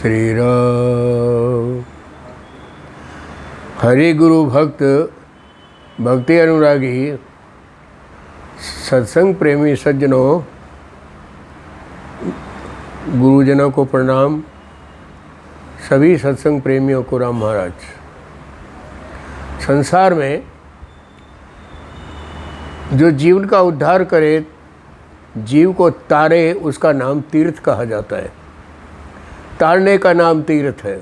श्री राम। हरि गुरु भक्त, भक्ति अनुरागी, सत्संग प्रेमी सज्जनों, गुरुजनों को प्रणाम। सभी सत्संग प्रेमियों को राम महाराज। संसार में जो जीवन का उद्धार करे, जीव को तारे, उसका नाम तीर्थ कहा जाता है। तारने का नाम तीर्थ है।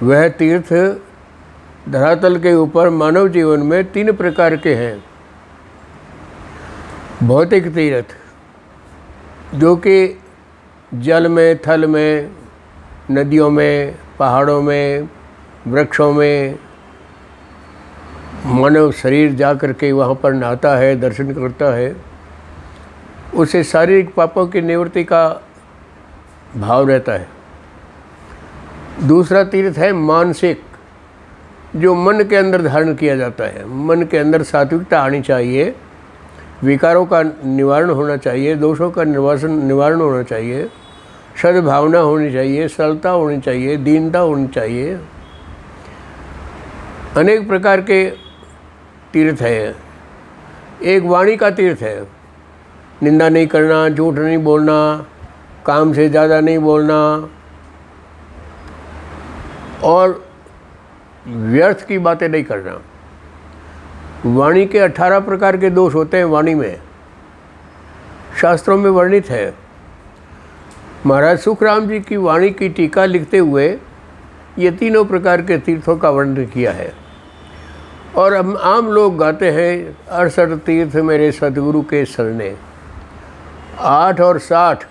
वह तीर्थ धरातल के ऊपर मानव जीवन में 3 प्रकार के हैं। भौतिक तीर्थ जो कि जल में, थल में, नदियों में, पहाड़ों में, वृक्षों में मानव शरीर जा कर के वहाँ पर नहाता है, दर्शन करता है, उससे शारीरिक पापों की निवृत्ति का भाव रहता है। दूसरा तीर्थ है मानसिक, जो मन के अंदर धारण किया जाता है। मन के अंदर सात्विकता आनी चाहिए, विकारों का निवारण होना चाहिए, दोषों का निवारण होना चाहिए, सद्भावना होनी चाहिए, सरलता होनी चाहिए, दीनता होनी चाहिए। अनेक प्रकार के तीर्थ है। एक वाणी का तीर्थ है। निंदा नहीं करना, झूठ नहीं बोलना, काम से ज़्यादा नहीं बोलना और व्यर्थ की बातें नहीं करना। वाणी के 18 प्रकार के दोष होते हैं। वाणी में शास्त्रों में वर्णित है। महाराज सुखराम जी की वाणी की टीका लिखते हुए ये 3 प्रकार के तीर्थों का वर्णन किया है। और हम आम लोग गाते हैं 68 तीर्थ मेरे सतगुरु के शरणे। 8 और 60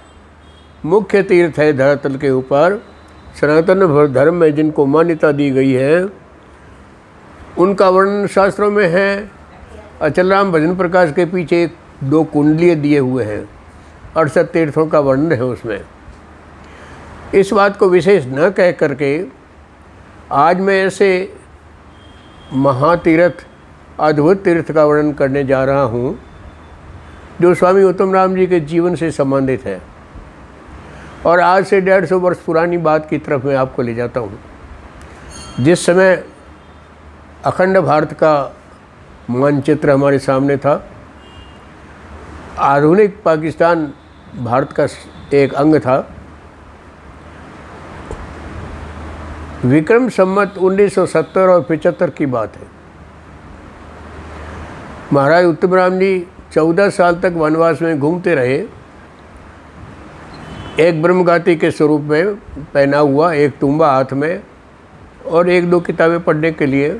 मुख्य तीर्थ है धरातल के ऊपर। सनातन धर्म में जिनको मान्यता दी गई है उनका वर्णन शास्त्रों में है। अचल राम भजन प्रकाश के पीछे 2 कुंडली दिए हुए हैं। 68 तीर्थों का वर्णन है उसमें। इस बात को विशेष न कह करके आज मैं ऐसे महातीर्थ, अद्भुत तीर्थ का वर्णन करने जा रहा हूँ जो स्वामी उत्तम राम जी के जीवन से संबंधित है। और आज से 150 वर्ष पुरानी बात की तरफ मैं आपको ले जाता हूँ। जिस समय अखंड भारत का मानचित्र हमारे सामने था, आधुनिक पाकिस्तान भारत का एक अंग था। विक्रम संवत 1970 और 75 की बात है। महाराज उत्तम राम जी 14 साल तक वनवास में घूमते रहे। एक ब्रह्मगाती के स्वरूप में पहना हुआ, एक तुम्बा हाथ में और 1-2 किताबें पढ़ने के लिए।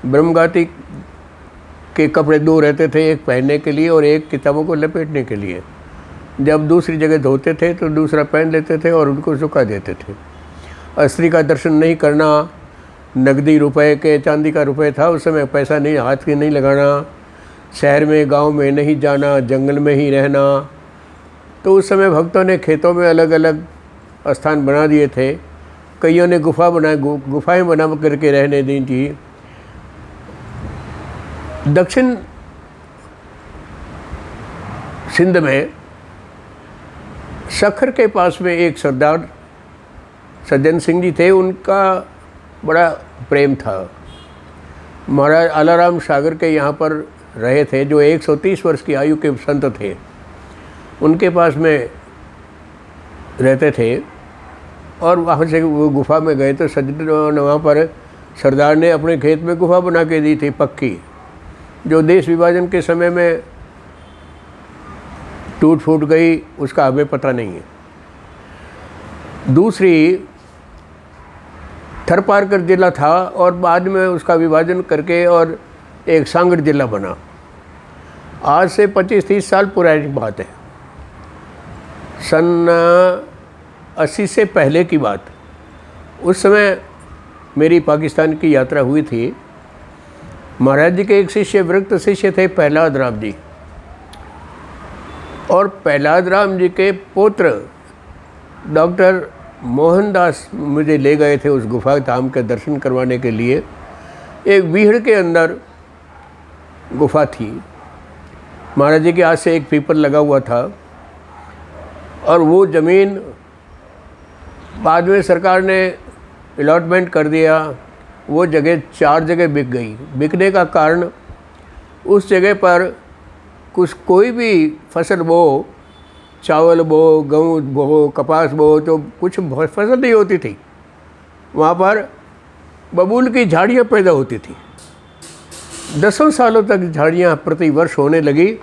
ब्रह्मगाती के कपड़े 2 रहते थे, एक पहनने के लिए और एक किताबों को लपेटने के लिए। जब दूसरी जगह धोते थे तो दूसरा पहन लेते थे और उनको सुखा देते थे। अस्त्री का दर्शन नहीं करना, नकदी रुपए के, चांदी का रुपए था उस समय, पैसा नहीं, हाथ की नहीं लगाना, शहर में गांव में नहीं जाना, जंगल में ही रहना। तो उस समय भक्तों ने खेतों में अलग अलग स्थान बना दिए थे। कईयों ने गुफाएं बना करके रहने दी थी। दक्षिण सिंध में सखर के पास में एक सरदार सज्जन सिंह जी थे। उनका बड़ा प्रेम था। महाराज आलाराम सागर के यहाँ पर रहे थे, जो 130 वर्ष की आयु के संत थे। उनके पास में रहते थे और वहाँ से वो गुफा में गए तो सज्जनों ने वहाँ पर सरदार ने अपने खेत में गुफा बना के दी थी पक्की, जो देश विभाजन के समय में टूट फूट गई, उसका हमें पता नहीं है। दूसरी थरपारकर जिला था और बाद में उसका विभाजन करके और एक सांगड़ जिला बना। आज से 25-30 साल पुरानी बात है। सन 80 से पहले की बात। उस समय मेरी पाकिस्तान की यात्रा हुई थी। महाराज जी के एक शिष्य, विरक्त शिष्य थे प्रहलाद राम जी। और प्रहलाद राम जी के पुत्र डॉक्टर मोहनदास मुझे ले गए थे उस गुफा धाम के दर्शन करवाने के लिए। एक बीहड़ के अंदर गुफा थी। महाराज जी के हाथ से एक पीपल लगा हुआ था और वो ज़मीन बाद में सरकार ने अलॉटमेंट कर दिया, वो जगह 4 जगह बिक गई। बिकने का कारण उस जगह पर कुछ कोई भी फसल बो, चावल बो, गेहूँ बो, कपास बो, तो कुछ फसल नहीं होती थी। वहाँ पर बबूल की झाड़ियाँ पैदा होती थी। 10 सालों तक झाड़ियाँ प्रति वर्ष होने लगी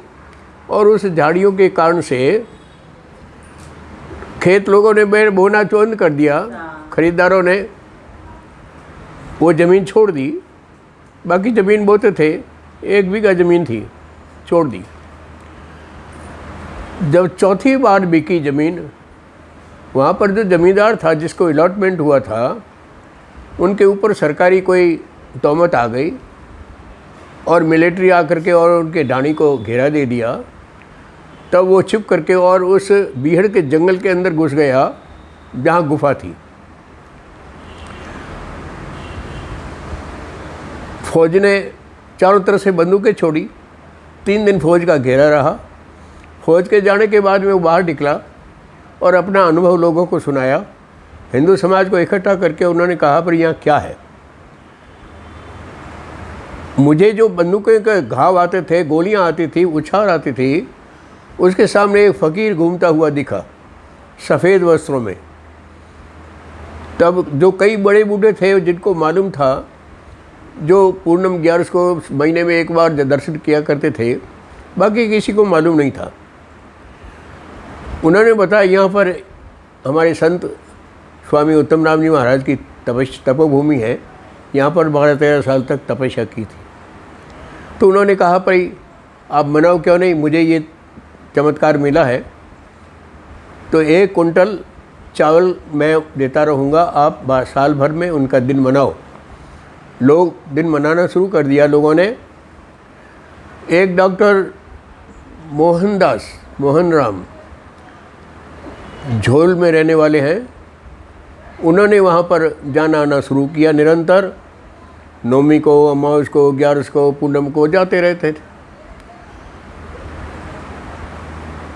और उस झाड़ियों के कारण से खेत लोगों ने बोना बंद कर दिया। खरीदारों ने वो ज़मीन छोड़ दी। बाकी ज़मीन बोते थे, 1 बीघा ज़मीन थी, छोड़ दी। जब चौथी बार बिकी ज़मीन, वहाँ पर जो ज़मींदार था जिसको अलॉटमेंट हुआ था, उनके ऊपर सरकारी कोई तोहमत आ गई और मिलिट्री आकर के और उनके ढाणी को घेरा दे दिया। तब वो छिप करके और उस बीहड़ के जंगल के अंदर घुस गया जहाँ गुफा थी। फौज ने चारों तरफ से बंदूकें छोड़ी। 3 दिन फौज का घेरा रहा। फौज के जाने के बाद में वो बाहर निकला और अपना अनुभव लोगों को सुनाया। हिंदू समाज को इकट्ठा करके उन्होंने कहा, पर यहाँ क्या है? मुझे जो बंदूकें के घाव आते थे, गोलियां आती थी, उछाल आती थी, उसके सामने एक फ़कीर घूमता हुआ दिखा सफ़ेद वस्त्रों में। तब जो कई बड़े बूढ़े थे जिनको मालूम था, जो पूर्णम 11 को महीने में एक बार दर्शन किया करते थे, बाकी किसी को मालूम नहीं था। उन्होंने बताया, यहाँ पर हमारे संत स्वामी उत्तम राम जी महाराज की तपोभूमि है, यहाँ पर 12-13 साल तक तपस्या की थी। तो उन्होंने कहा, भाई आप मनाओ क्यों नहीं, मुझे ये चमत्कार मिला है तो 1 कुंटल चावल मैं देता रहूँगा, आप साल भर में उनका दिन मनाओ। लोग दिन मनाना शुरू कर दिया लोगों ने। एक डॉक्टर मोहन राम झोल में रहने वाले हैं, उन्होंने वहाँ पर जाना आना शुरू किया निरंतर। नौमी को, अमावस को, 11 को, पूनम को जाते रहते थे।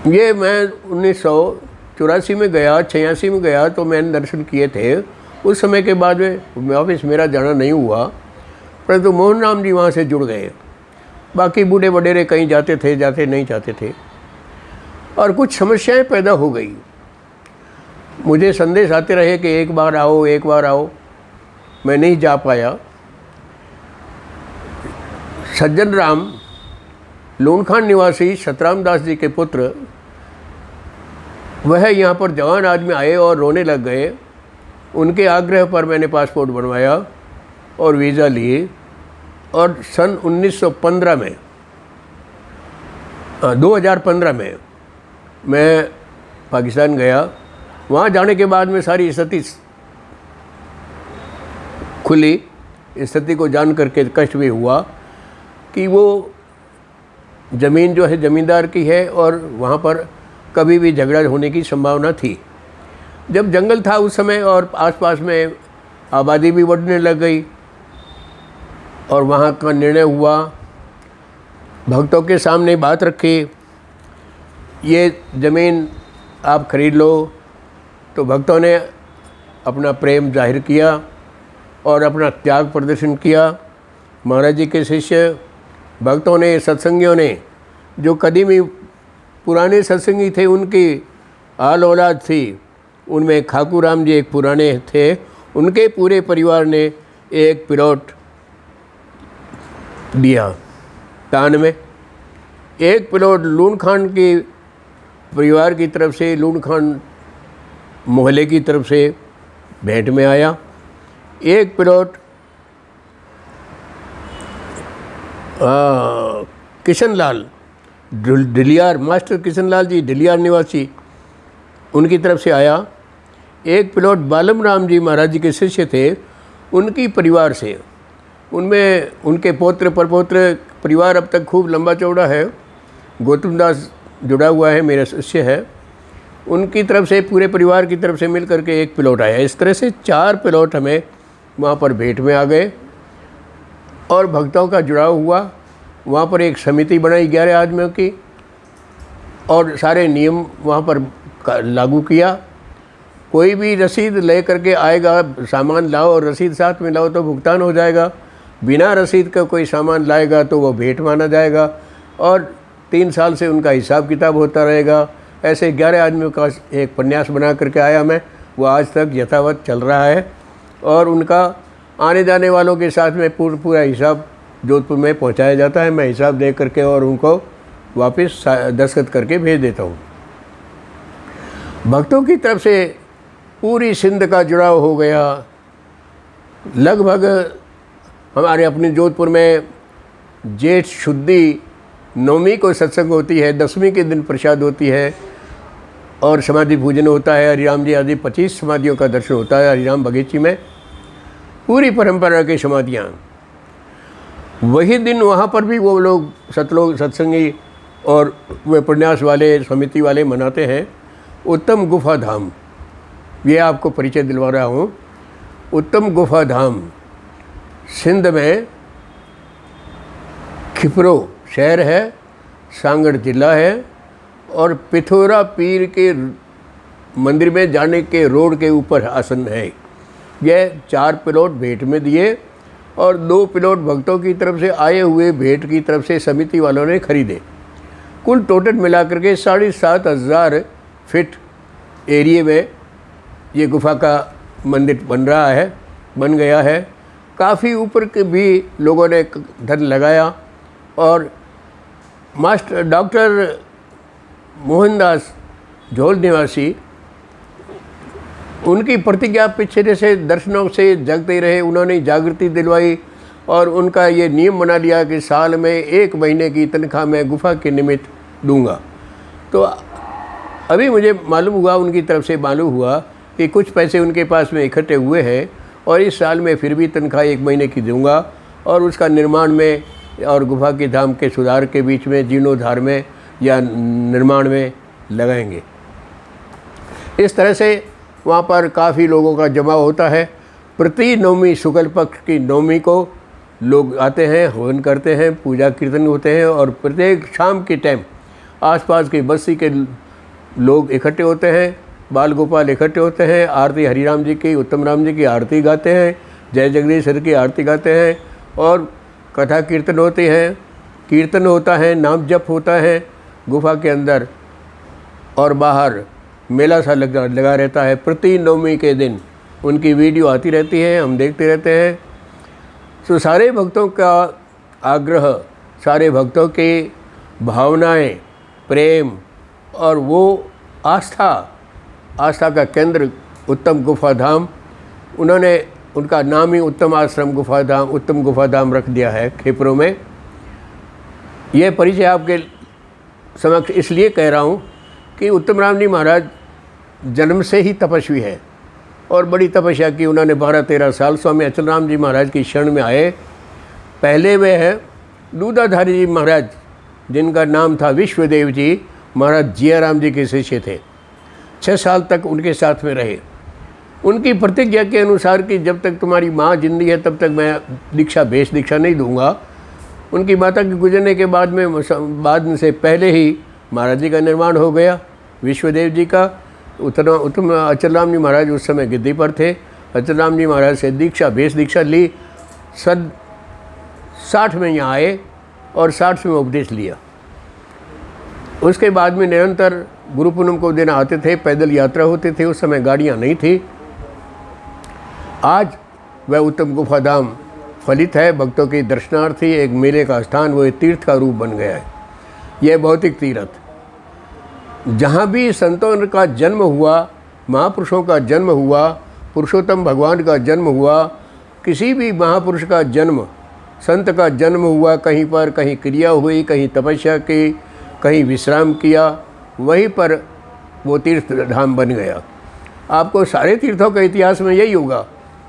ये मैं 1984 में गया, 86 में गया तो मैंने दर्शन किए थे। उस समय के बाद में वापस मेरा जाना नहीं हुआ, परंतु मोहन राम जी वहाँ से जुड़ गए। बाकी बूढ़े वडेरे कहीं जाते थे, जाते नहीं जाते थे, और कुछ समस्याएं पैदा हो गई। मुझे संदेश आते रहे कि एक बार आओ। मैं नहीं जा पाया। सज्जन राम लूणखान निवासी सतराम दास जी के पुत्र, वह यहाँ पर जवान आदमी आए और रोने लग गए। उनके आग्रह पर मैंने पासपोर्ट बनवाया और वीज़ा लिए, और सन 1915 में 2015 में मैं पाकिस्तान गया। वहाँ जाने के बाद में सारी स्थिति खुली। स्थिति को जान करके कष्ट भी हुआ कि वो ज़मीन जो है ज़मींदार की है और वहाँ पर कभी भी झगड़ा होने की संभावना थी। जब जंगल था उस समय और आसपास में आबादी भी बढ़ने लग गई, और वहाँ का निर्णय हुआ, भक्तों के सामने बात रखी, ये ज़मीन आप खरीद लो। तो भक्तों ने अपना प्रेम जाहिर किया और अपना त्याग प्रदर्शन किया। महाराज जी के शिष्य भक्तों ने, सत्संगियों ने, जो कदीमी पुराने सत्संगी थे, उनकी आल औलाद थी, उनमें खाकूराम जी एक पुराने थे, उनके पूरे परिवार ने एक प्लॉट दिया दान में। एक प्लॉट लूणखान के परिवार की तरफ से, लूणखान मोहल्ले की तरफ से भेंट में आया। एक प्लॉट किशनलाल डिलियार, मास्टर किशनलाल जी डिलियार निवासी, उनकी तरफ से आया। एक प्लॉट बालम राम जी महाराज जी के शिष्य थे, उनकी परिवार से, उनमें उनके पौत्र परपौत्र परिवार अब तक खूब लंबा चौड़ा है। गौतम दास जुड़ा हुआ है, मेरा शिष्य है, उनकी तरफ से, पूरे परिवार की तरफ से मिल करके एक प्लॉट आया। इस तरह से 4 प्लॉट हमें वहाँ पर भेंट में आ गए और भक्तों का जुड़ाव हुआ। वहाँ पर एक समिति बनाई 11 आदमियों की और सारे नियम वहाँ पर लागू किया। कोई भी रसीद ले करके आएगा, सामान लाओ और रसीद साथ में लाओ तो भुगतान हो जाएगा। बिना रसीद का कोई सामान लाएगा तो वो भेंट माना जाएगा और 3 साल से उनका हिसाब किताब होता रहेगा। ऐसे 11 आदमियों का एक प्रन्यास बना करके आया मैं, वो आज तक यथावत चल रहा है और उनका आने जाने वालों के साथ में पूरा हिसाब जोधपुर में पहुंचाया जाता है। मैं हिसाब दे करके और उनको वापस दस्तखत करके भेज देता हूं। भक्तों की तरफ से पूरी सिंध का जुड़ाव हो गया। लगभग हमारे अपने जोधपुर में जेठ शुद्धि 9वीं को सत्संग होती है, 10वीं के दिन प्रसाद होती है और समाधि पूजन होता है। हरिराम जी आदि 25 समाधियों का दर्शन होता है हरिराम बगीची में, पूरी परंपरा की समाधियाँ। वही दिन वहाँ पर भी वो लोग सत्संगी और वे प्रन्यास वाले समिति वाले मनाते हैं। उत्तम गुफा धाम, ये आपको परिचय दिलवा रहा हूँ। उत्तम गुफा धाम सिंध में खिपरो शहर है, सांगड़ जिला है और पिथौरा पीर के मंदिर में जाने के रोड के ऊपर आसन है। यह 4 प्लॉट भेंट में दिए और 2 प्लॉट भक्तों की तरफ से आए हुए भेंट की तरफ से समिति वालों ने खरीदे। कुल टोटल मिलाकर के 7,500 फीट एरिए में ये गुफा का मंदिर बन गया है। काफ़ी ऊपर के भी लोगों ने धन लगाया और मास्टर डॉक्टर मोहनदास झोल निवासी, उनकी प्रतिज्ञा पिछले से दर्शनों से जगते रहे। उन्होंने जागृति दिलवाई और उनका ये नियम बना लिया कि साल में 1 महीने की तनख्वाह मैं गुफा के निमित्त दूंगा। तो अभी मुझे मालूम हुआ, उनकी तरफ से मालूम हुआ कि कुछ पैसे उनके पास में इकट्ठे हुए हैं और इस साल में फिर भी तनख्वाह 1 महीने की दूंगा और उसका निर्माण में और गुफा के धाम के सुधार के बीच में जीर्णोद्धार में या निर्माण में लगाएंगे। इस तरह से वहाँ पर काफ़ी लोगों का जमाव होता है। प्रति नवमी शुक्ल पक्ष की नवमी को लोग आते हैं, हवन करते हैं, पूजा कीर्तन होते हैं और प्रत्येक शाम के टाइम आसपास की बस्ती के लोग इकट्ठे होते हैं, बाल गोपाल इकट्ठे होते हैं, आरती हरिराम जी की, उत्तम राम जी की आरती गाते हैं, जय जगदीश्वर की आरती गाते हैं और कथा कीर्तन होते हैं, कीर्तन होता है, नाम जप होता है गुफा के अंदर और बाहर मेला सा लगा रहता है। प्रति नवमी के दिन उनकी वीडियो आती रहती है, हम देखते रहते हैं। तो सारे भक्तों का आग्रह, सारे भक्तों की भावनाएं, प्रेम और वो आस्था का केंद्र उत्तम गुफा धाम, उन्होंने उनका नाम ही उत्तम आश्रम गुफा धाम, उत्तम गुफा धाम रख दिया है खिपरो में। ये परिचय आपके समक्ष इसलिए कह रहा हूँ कि उत्तम राम जी महाराज जन्म से ही तपस्वी है और बड़ी तपस्या की। उन्होंने 12-13 साल स्वामी अचल राम जी महाराज की शरण में आए। पहले वे हैं दूधाधारी जी महाराज, जिनका नाम था विश्वदेव जी महाराज, जिया राम जी के शिष्य थे। 6 साल तक उनके साथ में रहे। उनकी प्रतिज्ञा के अनुसार कि जब तक तुम्हारी माँ जिंदी है तब तक मैं भेष दीक्षा नहीं दूंगा। उनकी माता के गुजरने के बाद में से पहले ही महाराज जी का निर्माण हो गया, विश्वदेव जी का। उत्तम अचल राम जी महाराज उस समय गिद्दी पर थे। अचल राम जी महाराज से भेष दीक्षा ली। सन 60 में यहाँ आए और 60 में उपदेश लिया। उसके बाद में निरंतर गुरु पूनम को दिन आते थे, पैदल यात्रा होते थे, उस समय गाड़ियाँ नहीं थी। आज वह उत्तम गुफा धाम फलित है, भक्तों की दर्शनार्थी एक मेले का स्थान, वो एक तीर्थ का रूप बन गया है। यह भौतिक तीर्थ, जहाँ भी संतों का जन्म हुआ, महापुरुषों का जन्म हुआ, पुरुषोत्तम भगवान का जन्म हुआ, किसी भी महापुरुष का जन्म, संत का जन्म हुआ, कहीं पर कहीं क्रिया हुई, कहीं तपस्या की, कहीं विश्राम किया, वहीं पर वो तीर्थ धाम बन गया। आपको सारे तीर्थों के इतिहास में यही होगा,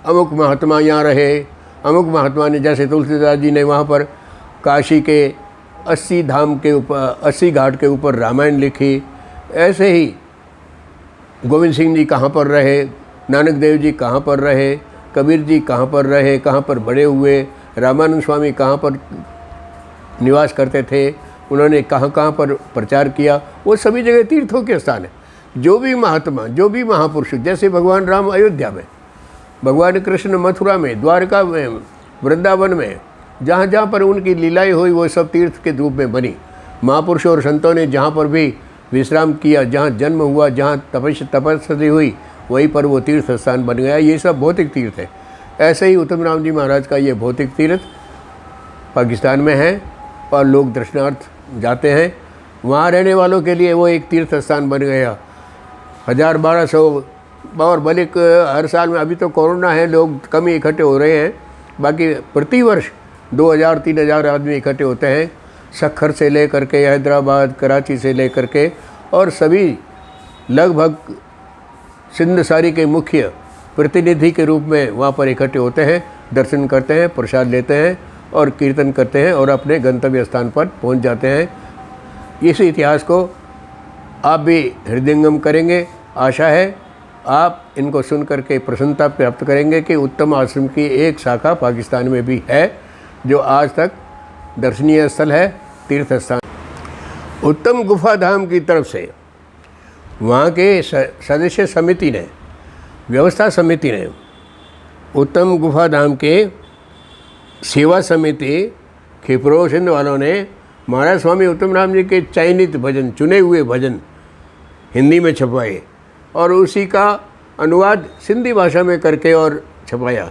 अमुक महात्मा यहाँ रहे, अमुक महात्मा ने, जैसे तुलसीदास जी ने वहाँ पर काशी के 80 धाम के ऊपर, 80 घाट के ऊपर रामायण लिखी। ऐसे ही गोविंद सिंह जी कहाँ पर रहे, नानक देव जी कहाँ पर रहे, कबीर जी कहाँ पर रहे, कहाँ पर बड़े हुए, रामानंद स्वामी कहाँ पर निवास करते थे, उन्होंने कहाँ कहाँ पर प्रचार किया, वो सभी जगह तीर्थों के स्थान है। जो भी महात्मा, जो भी महापुरुष, जैसे भगवान राम अयोध्या में, भगवान कृष्ण मथुरा में, द्वारका में, वृंदावन में, जहाँ जहाँ पर उनकी लीलाएं हुई वो सब तीर्थ के रूप में बनी। महापुरुषों और संतों ने जहाँ पर भी विश्राम किया, जहाँ जन्म हुआ, जहाँ तपस्या हुई, वहीं पर वो तीर्थ स्थान बन गया। ये सब भौतिक तीर्थ है। ऐसे ही उत्तम राम जी महाराज का ये भौतिक तीर्थ पाकिस्तान में है और लोग दर्शनार्थ जाते हैं। वहाँ रहने वालों के लिए वो एक तीर्थ स्थान बन गया। 1000-1200 और बल्कि हर साल में, अभी तो कोरोना है, लोग कम ही इकट्ठे हो रहे हैं, बाकी प्रतिवर्ष 2000-3000 आदमी इकट्ठे होते हैं। सक्खर से ले करके हैदराबाद, कराची से ले करके, और सभी लगभग सिंध सारी के मुख्य प्रतिनिधि के रूप में वहाँ पर इकट्ठे होते हैं, दर्शन करते हैं, प्रसाद लेते हैं और कीर्तन करते हैं और अपने गंतव्य स्थान पर पहुँच जाते हैं। इस इतिहास को आप भी हृदयंगम करेंगे। आशा है आप इनको सुन करके प्रसन्नता प्राप्त करेंगे कि उत्तम आश्रम की एक शाखा पाकिस्तान में भी है जो आज तक दर्शनीय स्थल है, तीर्थ स्थान। उत्तम गुफा धाम की तरफ से वहाँ के सदस्य समिति ने, व्यवस्था समिति ने, उत्तम गुफा धाम के सेवा समिति खिपरो सिंध वालों ने महाराज स्वामी उत्तम राम जी के चयनित भजन, चुने हुए भजन हिंदी में छपवाए और उसी का अनुवाद सिंधी भाषा में करके और छपाया।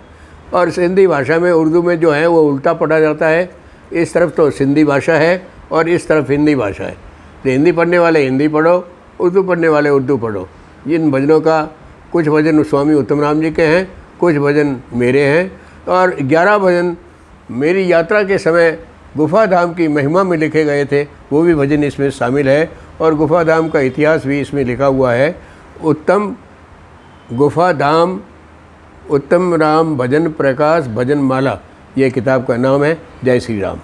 और सिंधी भाषा में, उर्दू में जो है वो उल्टा पढ़ा जाता है। इस तरफ तो सिंधी भाषा है और इस तरफ हिंदी भाषा है। तो हिंदी पढ़ने वाले हिंदी पढ़ो, उर्दू पढ़ने वाले उर्दू पढ़ो। इन भजनों का कुछ भजन स्वामी उत्तम राम जी के हैं, कुछ भजन मेरे हैं और 11 भजन मेरी यात्रा के समय गुफा धाम की महिमा में लिखे गए थे, वो भी भजन इसमें शामिल है। और गुफा धाम का इतिहास भी इसमें लिखा हुआ है। उत्तम गुफा धाम उत्तम राम भजन प्रकाश भजन माला, ये किताब का नाम है। जय श्री राम।